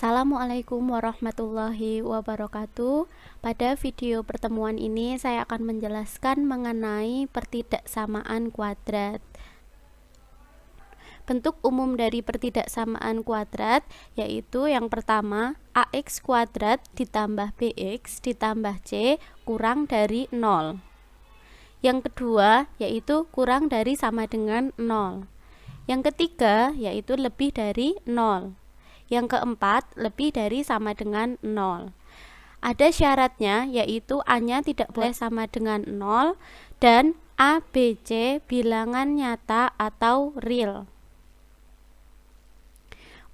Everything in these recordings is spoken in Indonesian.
Assalamualaikum warahmatullahi wabarakatuh. Pada video pertemuan ini saya akan menjelaskan mengenai pertidaksamaan kuadrat. Bentuk umum dari pertidaksamaan kuadrat yaitu yang pertama ax kuadrat ditambah bx ditambah c kurang dari 0. Yang kedua yaitu kurang dari sama dengan 0. Yang ketiga yaitu lebih dari 0. Yang keempat, lebih dari sama dengan 0. Ada syaratnya, yaitu A-nya tidak boleh sama dengan 0 dan A, B, C bilangan nyata atau real.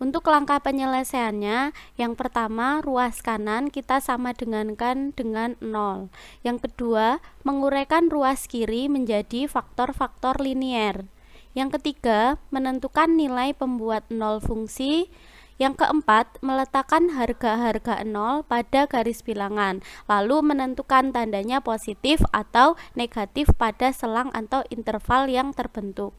Untuk langkah penyelesaiannya, yang pertama ruas kanan kita sama dengankan dengan 0. Yang kedua, menguraikan ruas kiri menjadi faktor-faktor linier. Yang ketiga, menentukan nilai pembuat 0 fungsi. Yang keempat, meletakkan harga-harga 0 pada garis bilangan, lalu menentukan tandanya positif atau negatif pada selang atau interval yang terbentuk.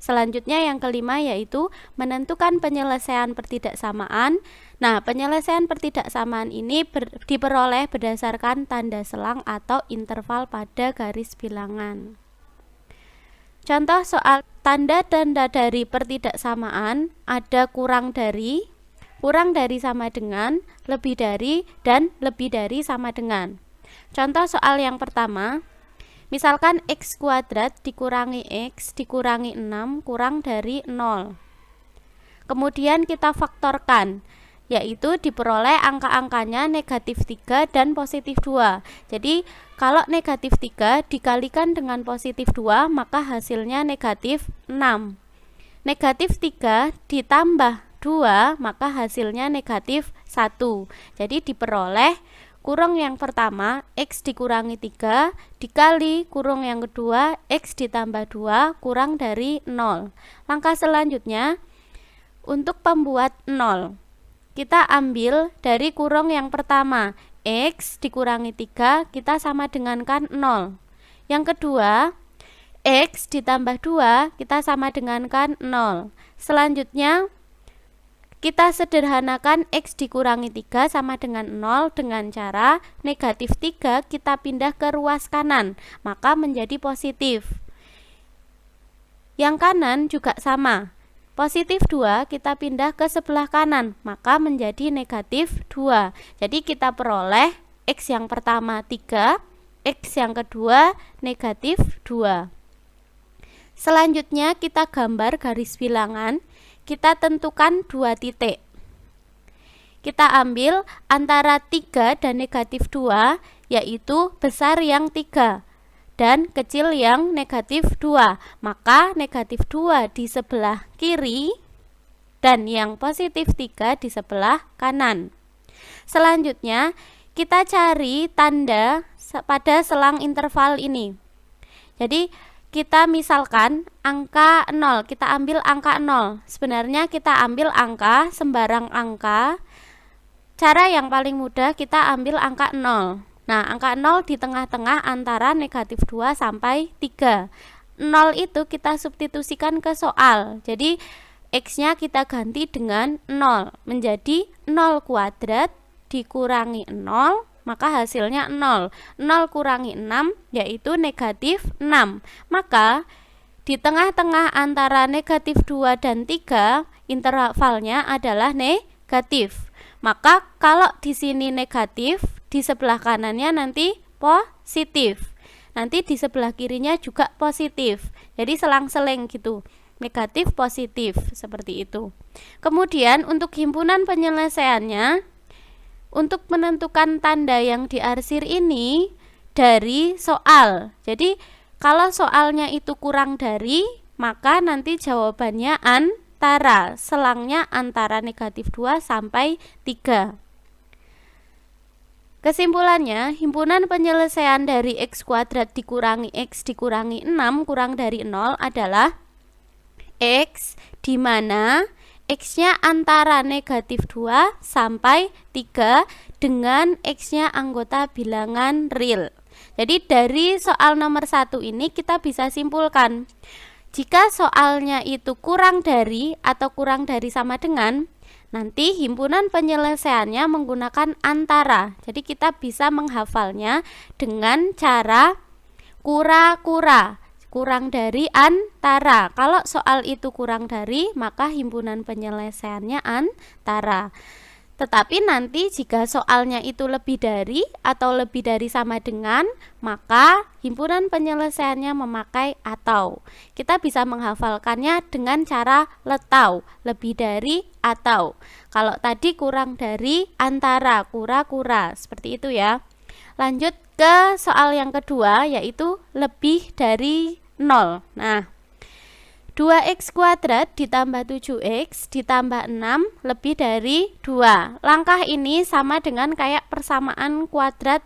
Selanjutnya yang kelima yaitu menentukan penyelesaian pertidaksamaan. Nah, penyelesaian pertidaksamaan ini diperoleh berdasarkan tanda selang atau interval pada garis bilangan. Contoh soal tanda-tanda dari pertidaksamaan ada kurang dari sama dengan, lebih dari, dan lebih dari sama dengan. Contoh soal yang pertama, misalkan x kuadrat dikurangi x dikurangi 6 kurang dari 0. Kemudian kita faktorkan, yaitu diperoleh angka-angkanya negatif 3 dan positif 2. Jadi kalau negatif 3 dikalikan dengan positif 2 maka hasilnya negatif 6. Negatif 3 ditambah 2 maka hasilnya negatif 1. Jadi diperoleh kurung yang pertama x dikurangi 3 dikali kurung yang kedua x ditambah 2 kurang dari 0. Langkah selanjutnya untuk pembuat 0 kita ambil dari kurung yang pertama x dikurangi 3 kita sama dengankan 0. Yang kedua x ditambah 2 kita sama dengankan 0. Selanjutnya kita sederhanakan x dikurangi 3 sama dengan 0 dengan cara negatif 3 kita pindah ke ruas kanan, maka menjadi positif. Yang kanan juga sama. Positif 2 kita pindah ke sebelah kanan, maka menjadi negatif 2. Jadi kita peroleh x yang pertama 3, x yang kedua negatif 2. Selanjutnya kita gambar garis bilangan. Kita tentukan 2 titik. Kita ambil antara 3 dan negatif 2, yaitu besar yang 3 dan kecil yang negatif 2. Maka negatif 2 di sebelah kiri dan yang positif 3 di sebelah kanan. Selanjutnya kita cari tanda pada selang interval ini. Jadi kita misalkan angka 0, kita ambil angka 0. Sebenarnya kita ambil angka, sembarang angka. Cara yang paling mudah kita ambil angka 0. Nah, angka 0 di tengah-tengah antara negatif 2 sampai 3. 0 itu kita substitusikan ke soal. Jadi x-nya kita ganti dengan 0. Menjadi 0 kuadrat dikurangi 0. Maka hasilnya 0. 0 kurangi 6 yaitu negatif 6. Maka di tengah-tengah antara negatif 2 dan 3 intervalnya adalah negatif. Maka kalau di sini negatif, di sebelah kanannya nanti positif. Nanti di sebelah kirinya juga positif. Jadi selang-seling gitu. Negatif positif seperti itu. Kemudian untuk himpunan penyelesaiannya, untuk menentukan tanda yang diarsir ini dari soal. Jadi kalau soalnya itu kurang dari, maka nanti jawabannya antara, selangnya antara negatif 2 sampai 3. Kesimpulannya, himpunan penyelesaian dari x kuadrat dikurangi x dikurangi 6 kurang dari 0 adalah x di mana x-nya antara negatif 2 sampai 3 dengan x-nya anggota bilangan real. Jadi dari soal nomor 1 ini kita bisa simpulkan, jika soalnya itu kurang dari atau kurang dari sama dengan, Nanti himpunan penyelesaiannya menggunakan antara. Jadi kita bisa menghafalnya dengan cara kura-kura, kurang dari antara. Kalau soal itu kurang dari, maka himpunan penyelesaiannya antara. Tetapi nanti jika soalnya itu lebih dari atau lebih dari sama dengan, maka himpunan penyelesaiannya memakai atau. Kita bisa menghafalkannya dengan cara letau, lebih dari atau. Kalau tadi kurang dari, antara, kura-kura, seperti itu ya. Lanjut ke soal yang kedua, yaitu lebih dari 0. Nah, 2x kuadrat ditambah 7x ditambah 6 lebih dari 2. Langkah ini sama dengan kayak persamaan kuadrat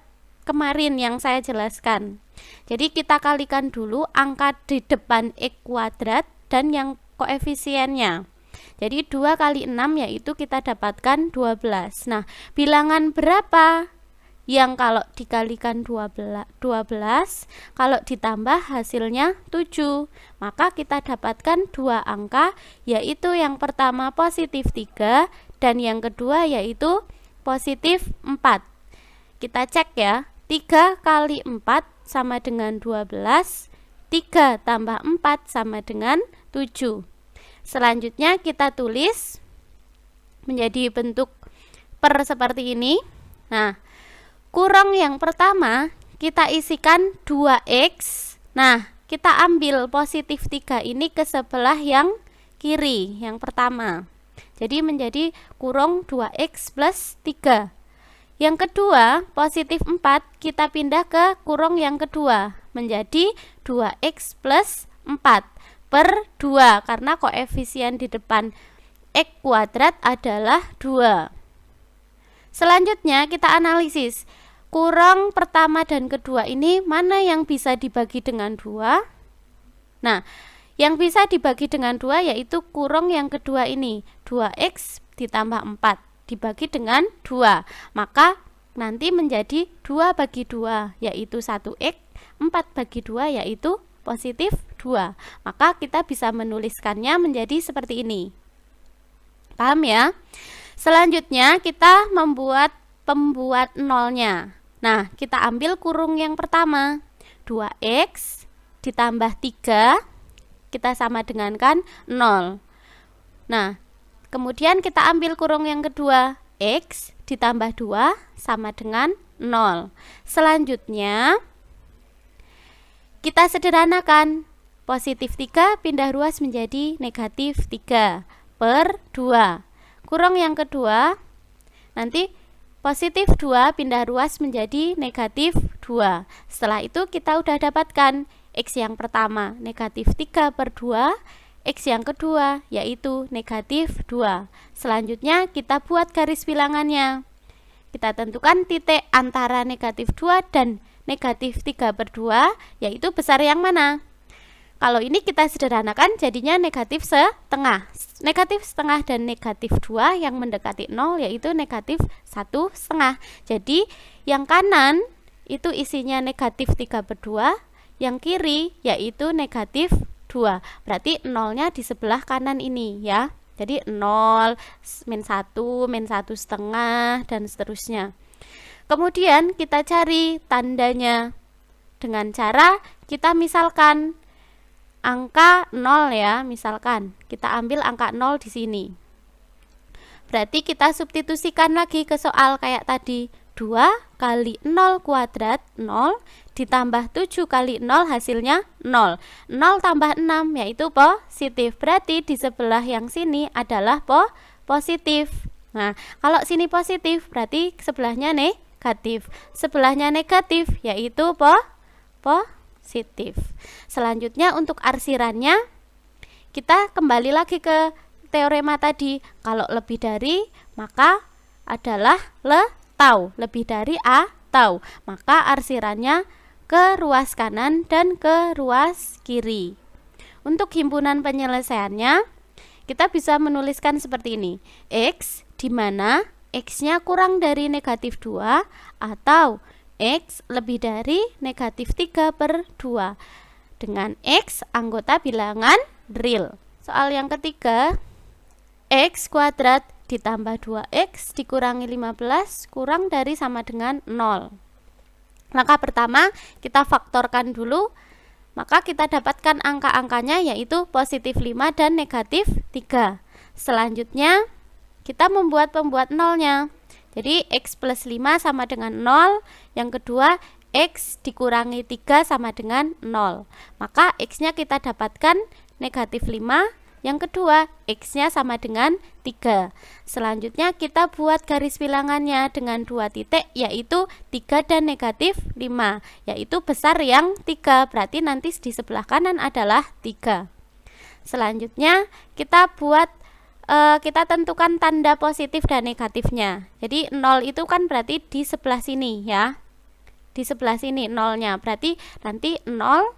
kemarin yang saya jelaskan. Jadi kita kalikan dulu angka di depan x kuadrat dan yang koefisiennya. Jadi 2 kali 6 yaitu kita dapatkan 12. Nah, bilangan berapa yang kalau dikalikan 12, kalau ditambah hasilnya 7, maka kita dapatkan dua angka, yaitu yang pertama positif 3 dan yang kedua yaitu positif 4. Kita cek ya, 3 kali 4 sama dengan 12, 3 tambah 4 sama dengan 7. Selanjutnya kita tulis menjadi bentuk per seperti ini. Nah, kurang yang pertama kita isikan 2x. Nah, kita ambil positif 3 ini ke sebelah yang kiri, yang pertama. Jadi menjadi kurung 2x plus 3. Yang kedua, positif 4 kita pindah ke kurung yang kedua, menjadi 2x plus 4 per 2, karena koefisien di depan x kuadrat adalah 2. Selanjutnya kita analisis. Kurang pertama dan kedua ini mana yang bisa dibagi dengan 2? Nah, yang bisa dibagi dengan 2 yaitu kurung yang kedua ini, 2x ditambah 4 dibagi dengan 2. Maka nanti menjadi 2 bagi 2 yaitu 1x, 4 bagi 2 yaitu positif 2. Maka kita bisa menuliskannya menjadi seperti ini. Paham ya? Selanjutnya kita membuat pembuat nolnya. Nah, kita ambil kurung yang pertama, 2x ditambah 3, kita sama dengan kan 0. Nah, kemudian kita ambil kurung yang kedua, x ditambah 2 sama dengan 0. Selanjutnya, kita sederhanakan, positif 3 pindah ruas menjadi negatif 3 per 2. Kurung yang kedua, nanti positif 2 pindah ruas menjadi negatif 2. Setelah itu kita udah dapatkan x yang pertama negatif 3 per 2, x yang kedua yaitu negatif 2. Selanjutnya kita buat garis bilangannya. Kita tentukan titik antara negatif 2 dan negatif 3 per 2, yaitu besar yang mana? Kalau ini kita sederhanakan jadinya negatif setengah. Negatif setengah dan negatif 2 yang mendekati 0 yaitu negatif 1/2. Jadi yang kanan itu isinya negatif 3 per 2, yang kiri yaitu negatif 2. Berarti nolnya di sebelah kanan ini ya. Jadi 0, min 1, min 1/2 dan seterusnya. Kemudian kita cari tandanya dengan cara kita misalkan angka 0 ya, misalkan kita ambil angka 0 di sini. Berarti kita substitusikan lagi ke soal kayak tadi. 2 kali 0 kuadrat 0 ditambah 7 kali 0 hasilnya 0. 0 tambah 6 yaitu positif. Berarti di sebelah yang sini adalah positif. Nah, kalau sini positif berarti sebelahnya negatif. Sebelahnya negatif yaitu positif. Selanjutnya untuk arsirannya kita kembali lagi ke teorema tadi. Kalau lebih dari maka adalah letau, lebih dari atau, maka arsirannya ke ruas kanan dan ke ruas kiri. Untuk himpunan penyelesaiannya kita bisa menuliskan seperti ini. X di mana x-nya kurang dari negatif 2 atau x lebih dari negatif 3 per 2 dengan x anggota bilangan real. Soal yang ketiga, x kuadrat ditambah 2x dikurangi 15 kurang dari sama dengan 0. Maka pertama kita faktorkan dulu, maka kita dapatkan angka-angkanya yaitu positif 5 dan negatif 3. Selanjutnya kita membuat pembuat nolnya. Jadi x plus 5 sama dengan 0. Yang kedua x dikurangi 3 sama dengan 0. Maka x-nya kita dapatkan negatif 5. Yang kedua x-nya sama dengan 3. Selanjutnya kita buat garis bilangannya dengan 2 titik, yaitu 3 dan negatif 5, yaitu besar yang 3, berarti nanti di sebelah kanan adalah 3. Selanjutnya kita buat kita tentukan tanda positif dan negatifnya. Jadi 0 itu kan berarti di sebelah sini ya. Di sebelah sini nolnya, berarti nanti 0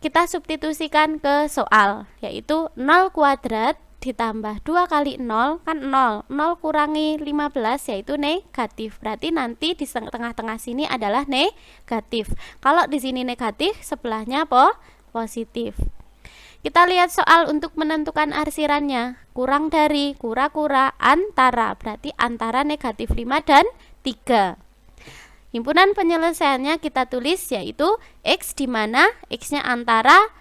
kita substitusikan ke soal, yaitu 0 kuadrat ditambah 2 kali 0 kan 0. 0 kurangi 15 yaitu negatif. Berarti nanti di tengah-tengah sini adalah negatif. Kalau di sini negatif, sebelahnya positif. Kita lihat soal untuk menentukan arsirannya. Kurang dari, kura-kura, antara. Berarti antara negatif 5 dan 3. Himpunan penyelesaiannya kita tulis yaitu x, di mana x-nya antara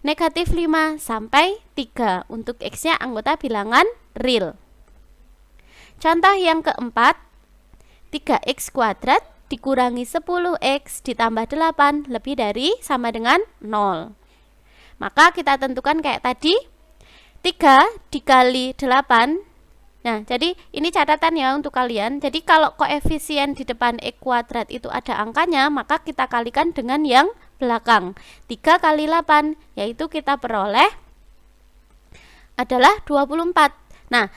negatif 5 sampai 3. Untuk x-nya anggota bilangan real. Contoh yang keempat, 3x kuadrat dikurangi 10x ditambah 8 lebih dari sama dengan 0. Maka kita tentukan kayak tadi, 3 dikali 8. Nah, jadi ini catatan ya untuk kalian. Jadi kalau koefisien di depan x kuadrat itu ada angkanya, maka kita kalikan dengan yang belakang. 3 kali 8, yaitu kita peroleh adalah 24. Nah,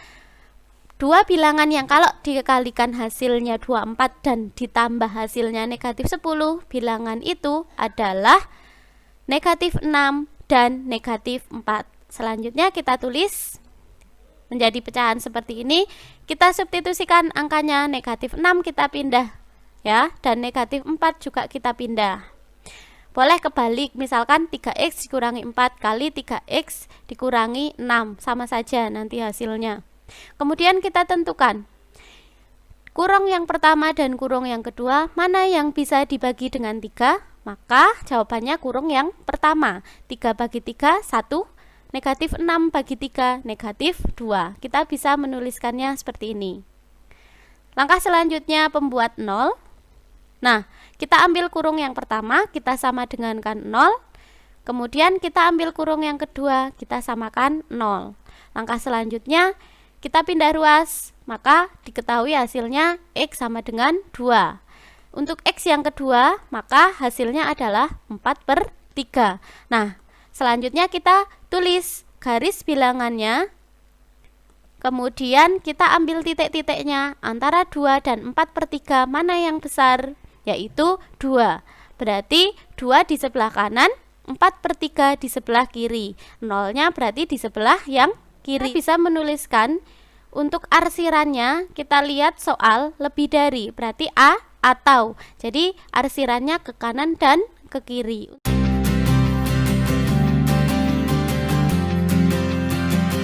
dua bilangan yang kalau dikalikan hasilnya 24 dan ditambah hasilnya negatif 10, bilangan itu adalah negatif 6 dan negatif 4. Selanjutnya kita tulis menjadi pecahan seperti ini. Kita substitusikan angkanya, negatif 6 kita pindah ya, dan negatif 4 juga kita pindah. Boleh kebalik, misalkan 3x dikurangi 4 kali 3x dikurangi 6, sama saja nanti hasilnya. Kemudian kita tentukan kurung yang pertama dan kurung yang kedua, mana yang bisa dibagi dengan 3? Maka jawabannya kurung yang pertama. 3 bagi 3, 1. Negatif 6 bagi 3, negatif 2. Kita bisa menuliskannya seperti ini. Langkah selanjutnya pembuat 0. Nah, kita ambil kurung yang pertama, kita sama dengankan 0. Kemudian kita ambil kurung yang kedua, kita samakan 0. Langkah selanjutnya kita pindah ruas, maka diketahui hasilnya x sama dengan 2. Untuk x yang kedua, maka hasilnya adalah 4/3. Nah, selanjutnya kita tulis garis bilangannya. Kemudian kita ambil titik-titiknya antara 2 dan 4/3, mana yang besar? Yaitu 2. Berarti 2 di sebelah kanan, 4/3 di sebelah kiri. Nolnya berarti di sebelah yang kiri. Kita bisa menuliskan untuk arsirannya, kita lihat soal lebih dari, berarti A atau. Jadi arsirannya ke kanan dan ke kiri.